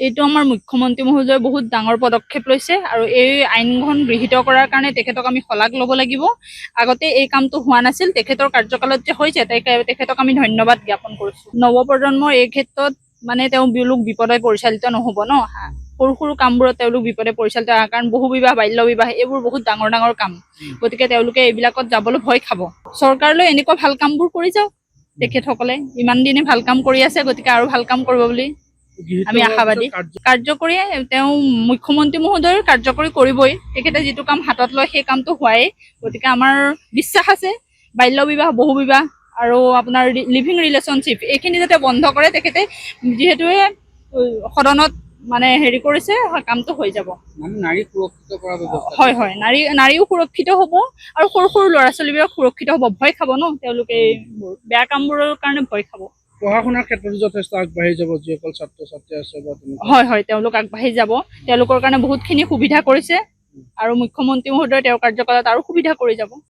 এইটো আমাৰ মুখ্যমন্ত্ৰী মহোদয়ে বহুত ডাঙৰ পদক্ষেপ লৈছে আৰু এই আইনখন গৃহীত কৰাৰ কাৰণে তেখেতক আমি শলাগ ল'ব লাগিব। আগতে এই কামটো হোৱা নাছিল, তেখেতৰ কাৰ্যকালত যে হৈছে তেখেতক আমি ধন্যবাদ জ্ঞাপন কৰিছো। নৱপ্ৰজন্মৰ এই ক্ষেত্ৰত মানে তেওঁলোক বিপদে পৰিচালিত নহ'ব ন। সৰু সৰু কামবোৰত তেওঁলোক বিপদে পৰিচালিত হয়, কাৰণ বহু বিবাহ, বাল্য বিবাহ এইবোৰ বহুত ডাঙৰ ডাঙৰ কাম। গতিকে তেওঁলোকে এইবিলাকত যাবলৈ ভয় খাব। চৰকাৰলৈ এনেকুৱা ভাল কামবোৰ কৰি যাওক তেখেতসকলে। ইমান দিনে ভাল কাম কৰি আছে, গতিকে আৰু ভাল কাম কৰিব বুলি আমি আশাবাদী। কাৰ্যকৰী তেওঁ মুখ্যমন্ত্ৰী মহোদয় কাৰ্যকৰী কৰিবই। তেখেতে যিটো কাম হাতত লয় সেই কামটো হোৱাই। গতিকে আমাৰ বিশ্বাস আছে বাল্য বিবাহ, বহু বিবাহ আৰু আপোনাৰ লিভিং ৰিলেশ্যনশ্বিপ এইখিনি যাতে বন্ধ কৰে তেখেতে, যিহেতু সদনত মানে হেৰি কৰিছে, কামটো হৈ যাব। নাৰী সুৰক্ষিত কৰা ব্যৱস্থা। হয় হয়, নাৰীও সুৰক্ষিত হ'ব আৰু সৰু সৰু ল'ৰা ছোৱালীবিলাক সুৰক্ষিত হ'ব। ভয় খাব ন তেওঁলোকে, বেয়া কামবোৰৰ কাৰণে ভয় খাব। পঢ়া শুনাৰ ক্ষেত্ৰত যথেষ্ট আগবাঢ়ি যাব যিসকল ছাত্ৰ ছাত্ৰী আছে বা হয় হয়, তেওঁলোক আগবাঢ়ি যাব। তেওঁলোকৰ কাৰণে বহুতখিনি সুবিধা কৰিছে আৰু মুখ্যমন্ত্ৰী মহোদয়ে তেওঁৰ কাৰ্যকালত আৰু সুবিধা কৰি যাব।